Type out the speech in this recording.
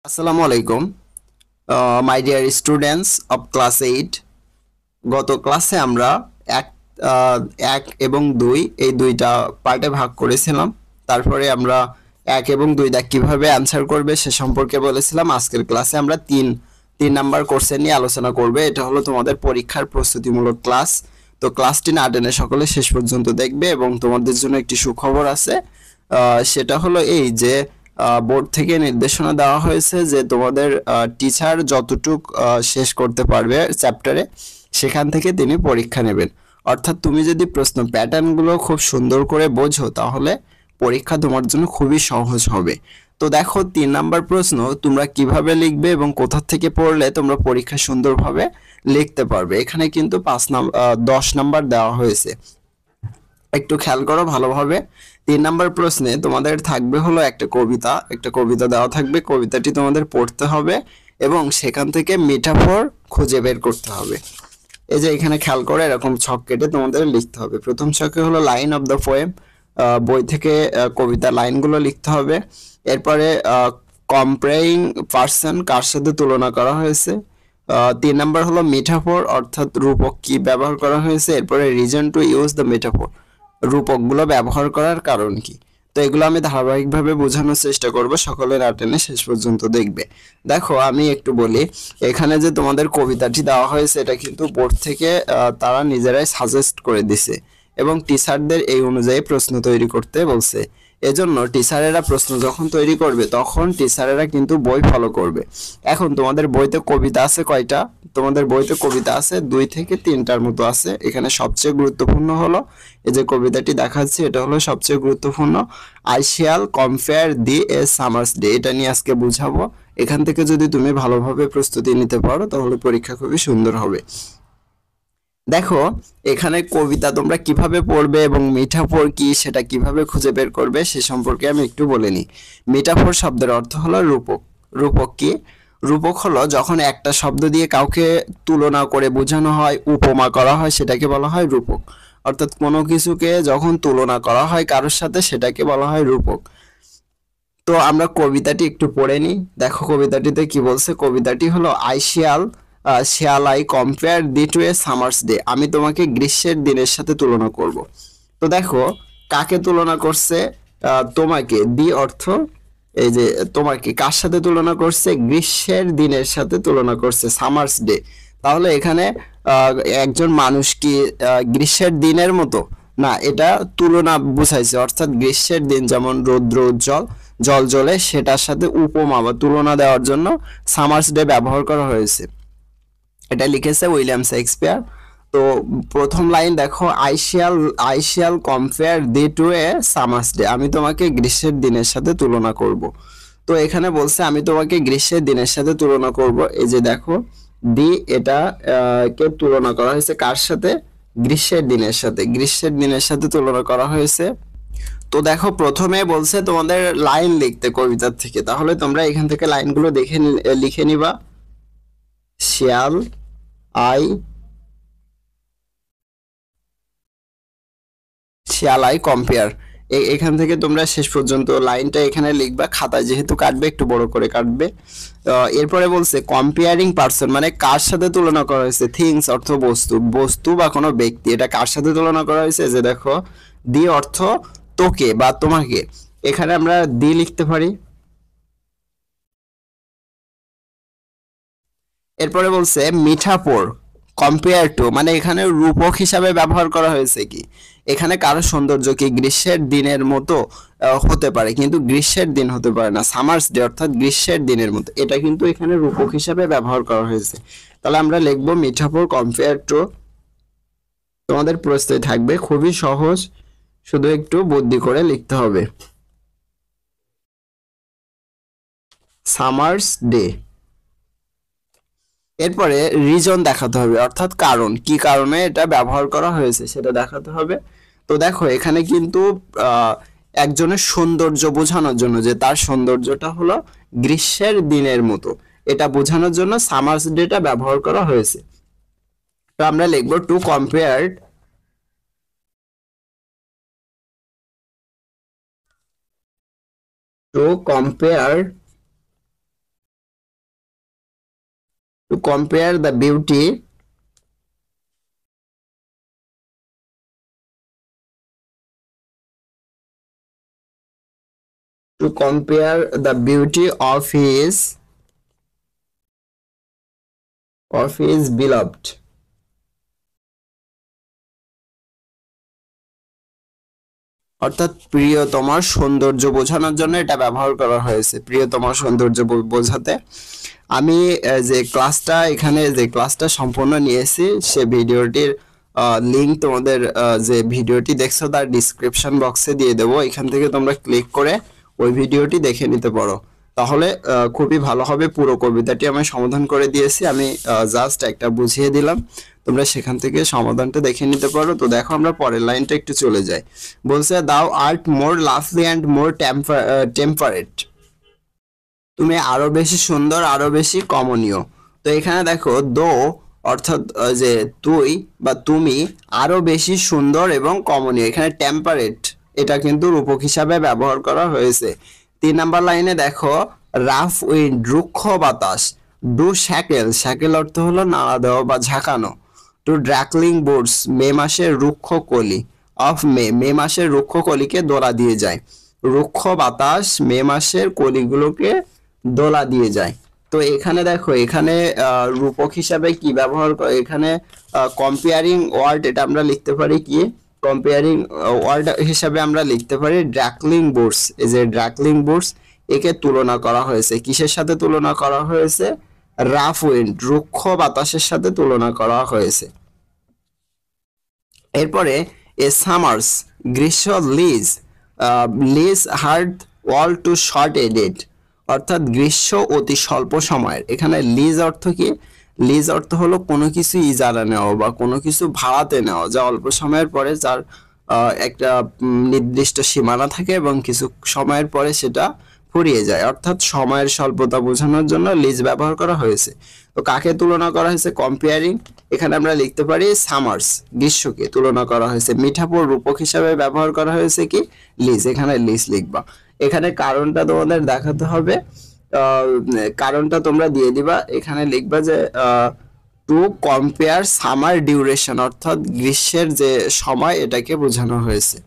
আসসালামু আলাইকুম my dear students of class 8। গত ক্লাসে আমরা এক আহ, এক এবং দুই এই দুইটা পার্টে ভাগ করেছিলাম। তারপরে আমরা এক এবং দুইটা কিভাবে অ্যান্সার করবে সে সম্পর্কে বলেছিলাম। আজকের ক্লাসে আমরা তিন তিন নাম্বার কোর্সের নিয়ে আলোচনা করবে। এটা হলো তোমাদের পরীক্ষার প্রস্তুতিমূলক ক্লাস। তো ক্লাসটি না টেনে সকলে শেষ পর্যন্ত দেখবে এবং তোমাদের জন্য একটি সুখবর আছে। সেটা হলো এই যে বোর্ড থেকে নির্দেশনা দেওয়া হয়েছে যে তোমাদের টিচার যতটুক শেষ করতে পারবে চ্যাপ্টারে সেখান থেকে তিনি পরীক্ষা নেবেন। অর্থাৎ তুমি যদি প্রশ্ন প্যাটার্নগুলো খুব সুন্দর করে বোঝো তাহলে পরীক্ষা তোমার জন্য খুবই সহজ হবে। তো দেখো 3 নাম্বার প্রশ্ন তোমরা কিভাবে লিখবে এবং কোথা থেকে পড়লে তোমরা পরীক্ষা সুন্দরভাবে লিখতে পারবে। এখানে কিন্তু 10 নাম্বার দেওয়া হয়েছে, একটু খেয়াল করো ভালোভাবে। 3 নাম্বার প্রশ্নে তোমাদের থাকবে হলো একটা কবিতা দেওয়া থাকবে। কবিতাটি তোমাদের পড়তে হবে এবং সেখান থেকে মেটাফর খুঁজে বের করতে হবে। এই যে এখানে খেয়াল করে এরকম ছক কেটে তোমাদের লিখতে হবে। প্রথম ছকে হলো লাইন অফ দ্য পোয়েম, বই থেকে কবিতার লাইনগুলো লিখতে হবে। এরপরে কম্পেয়ারিং পার্সন, কার সাথে তুলনা করা হয়েছে। 3 নাম্বার হলো মেটাফর, অর্থাৎ রূপক কি ব্যবহার করা হয়েছে। এরপরে reason to use the metaphor, রূপকগুলো ব্যবহার করার কারণ কি। তো এগুলো আমি ধারাবাহিকভাবে বোঝানোর চেষ্টা করব, সকলে না টেনে শেষ পর্যন্ত দেখবে। দেখো আমি একটু বলি, এখানে যে তোমাদের কবিতাটি দেওয়া হয়েছে এটা কিন্তু বোর্ড থেকে তারা নিজেরাই সাজেস্ট করে দিছে এবং টিচারদের এই অনুযায়ী প্রশ্ন তৈরি করতে বলছে। এজন্য টিচারেরা প্রশ্ন যখন তৈরি করবে তখন টিচারেরা কিন্তু বই ফলো করবে। এখন তোমাদের বইতে কবিতা আছে কয়টা? তোমাদের বইতে কবিতা আছে 2 থেকে 3টার মতো আছে। এখানে সবচেয়ে গুরুত্বপূর্ণ হলো এই যে কবিতাটি দেখাচ্ছি, এটা হলো সবচেয়ে গুরুত্বপূর্ণ। I shall compare the A summer's day, এটা নিয়ে আজকে বুঝাবো। এখান থেকে যদি তুমি ভালোভাবে প্রস্তুতি নিতে পারো তাহলে পরীক্ষা খুবই সুন্দর হবে। দেখো এখানে কবিতা তোমরা কিভাবে পড়বে এবং মেটাফর কি সেটা কিভাবে খুঁজে বের করবে সে সম্পর্কে আমি একটু বলে নিই। মেটাফর শব্দের অর্থ হলো রূপক। রূপক কি? রূপক হলো যখন একটা শব্দ দিয়ে কাউকে তুলনা করে বোঝানো হয়, উপমা করা হয়, সেটাকে বলা হয় রূপক। অর্থাৎ কোনো কিছুকে যখন তুলনা করা হয় কারোর সাথে সেটাকে বলা হয় রূপক। তো আমরা কবিতাটি একটু পড়ে নিই। দেখো কবিতাটিতে কি বলছে। কবিতাটি হলো shall I compare thee to a summer's day, আমি তোমাকে গ্রীষ্মের দিনের সাথে তুলনা করব। তো দেখো কাকে তুলনা করছে? তোমাকে। দি অর্থ এই যে তোমাকে কার সাথে তুলনা করছে? গ্রীষ্মের দিনের সাথে তুলনা করছে, সামার্স ডে। তাহলে এখানে আহ, একজন মানুষ কি গ্রীষ্মের দিনের মতো? না, এটা তুলনা বুঝাইছে। অর্থাৎ গ্রীষ্মের দিন যেমন রৌদ্র উজ্জ্বল জল জ্বলে সেটার সাথে উপমা বা তুলনা দেওয়ার জন্য সামার্স ডে ব্যবহার করা হয়েছে। এটা লিখেছে উইলিয়াম শেক্সপিয়ার। তো প্রথম লাইন দেখো, I shall compare thee to a summer's day, আমি তোমাকে গ্রীষ্মের দিনের সাথে তুলনা করব। তো এখানে বলছে আমি তোমাকে গ্রীষ্মের দিনের সাথে তুলনা করব। এই যে দেখো দি, এটা কে তুলনা করা হয়েছে কার সাথে? গ্রীষ্মের দিনের সাথে। গ্রীষ্মের দিনের সাথে তুলনা করা হয়েছে। তো দেখো প্রথমে বলছে তোমাদের লাইন লিখতে কবিতার থেকে, তাহলে তোমরা এখান থেকে লাইনগুলো লিখে নিবা। Shall I shall I compare, এখান থেকে তোমরা শেষ পর্যন্ত লাইনটা এখানে লিখবা। খাতায় যেহেতু কাটবে একটু বড় করে কাটবে। এরপরে বলছে কম্পেয়ারিং পার্সন, মানে কার সাথে তুলনা করা হয়েছে? থিংস অর্থ বস্তু, বস্তু বা কোনো ব্যক্তি। এটা কার সাথে তুলনা করা হয়েছে? যে দেখো দি অর্থ তোকে বা তোমাকে, এখানে আমরা দি লিখতে পারি। এরপরে বলছে মিঠাপোর, কম্পেয়ার টু, মানে এখানে রূপক হিসাবে ব্যবহার করা হয়েছে কি? এখানে কারো সৌন্দর্য কি গ্রীষ্মের দিনের মতো হতে পারে, কিন্তু গ্রীষ্মের দিন হতে পারে না। সামার্স ডে অর্থাৎ গ্রীষ্মের দিনের মতো, এটা কিন্তু এখানে রূপক হিসাবে ব্যবহার করা হয়েছে। তাহলে আমরা লিখবো মিঠাপোর কম্পেয়ার টু। তোমাদের প্রস্তুতি থাকবে, খুবই সহজ, শুধু একটু বুদ্ধি করে লিখতে হবে। Summer's day. এরপরে রিজন দেখাতে হবে, অর্থাৎ কারণ, কি কারণে এটা ব্যবহার করা হয়েছে সেটা দেখাতে হবে। তো দেখো এখানে কিন্তু আহ, একজনের সৌন্দর্য বোঝানোর জন্য, যে তার সৌন্দর্যটা হলো গ্রীষ্মের দিনের মতো, এটা বোঝানোর জন্য সামার্স ডেটা ব্যবহার করা হয়েছে। তো আমরা লিখবো to compare to compare the beauty to compare the beauty of his beloved. অর্থাৎ প্রিয়তমার সৌন্দর্য বোঝানোর জন্য এটা ব্যবহার করা হয়েছে, প্রিয়তমার সৌন্দর্য বোঝাতে। আমি যে ক্লাসটা সম্পূর্ণ নিয়েছি সে ভিডিওটির লিংক তোমাদের যে ভিডিওটি দেখছো তার ডিসক্রিপশন বক্সে দিয়ে দেবো, এখান থেকে তোমরা ক্লিক করে ওই ভিডিওটি দেখে নিতে পারো, তাহলে খুবই ভালো হবে। পুরো কবিতাটি আমি সমাধান করে দিয়েছি, আমি জাস্ট একটা বুঝিয়ে দিলাম, তোমরা সেখান থেকে সমাধানটা দেখে নিতে পারো। তো দেখো আমরা পরের লাইনটা একটু চলে যাই। বলছে দাও art more lovely and more temperate, তুমি আরো বেশি সুন্দর, আরো বেশি কমনীয়। তো এখানে দেখো দো অর্থাৎ যে তুই বা তুমি আরো বেশি সুন্দর এবং কমনীয়, এখানে টেম্পারেট এটা কিন্তু রূপক হিসাবে ব্যবহার করা হয়েছে। 3 নাম্বার লাইনে দেখো রাফ উইন্ড রুক্ষ বাতাস, ডু শ্যাকেল, শ্যাকেল অর্থ হলো নাড়া দেওয়া বা ঝাঁকানো। টু ড্রাকলিং বোর্ডস, মে মাসের রুক্ষ কলি, অফ মে মাসের রুক্ষ কলিকে দোলা দিয়ে যায়, রুক্ষ বাতাস মে মাসের কলিগুলোকে দোলা দিয়ে যায়। তো এখানে দেখো এখানে রূপক হিসাবে কি ব্যবহার করে, এখানে কম্পেয়ারিং ওয়ার্ড এটা আমরা লিখতে পারি কি, কম্পেয়ারিং ওয়ার্ড হিসাবে আমরা লিখতে পারি ড্রাকলিং বোর্ডস। এই যে ড্রাকলিং বোর্ডস একে তুলনা করা হয়েছে, কিসের সাথে তুলনা করা হয়েছে, রাফ উইন্ড রুক্ষ বাতাসের সাথে তুলনা করা হয়েছে। এরপরে এ সামার্স গ্রীষ্ম, লিজ হার্ড ওয়াল টু শর্ট এডেড, অর্থাৎ গ্রীষ্ম অতি স্বল্প সময়ের। এখানে লিজ অর্থ কি, লিজ অর্থ হলো কোনো কিছু ইজারা নেওয়া বা কোনো কিছু ভাড়াতে নেওয়া, যা অল্প সময়ের পরে যার একটা নির্দিষ্ট সীমানা থাকে এবং কিছু সময়ের পরে সেটা ফুরিয়ে যায়, অর্থাৎ সময়ের স্বল্পতা বোঝানোর জন্য লিজ ব্যবহার করা হয়েছে। তো কাকে তুলনা করা হয়েছে, কম্পেয়ারিং, এখানে আমরা লিখতে পারি সামার্স গ্রীষ্মকে তুলনা করা হয়েছে। মিঠাপুর রূপক হিসাবে ব্যবহার করা হয়েছে কি, লিজ, এখানে লিজ লিখবা। এখানে কারণটা তোমাদের দেখাতে হবে, কারণটা তোমরা দিয়ে দিবা, এখানে লিখবা যে টু কম্পেয়ার সামার ডিউরেশন, অর্থাৎ গ্রীষ্মের যে সময় এটাকে বোঝানো হয়েছে।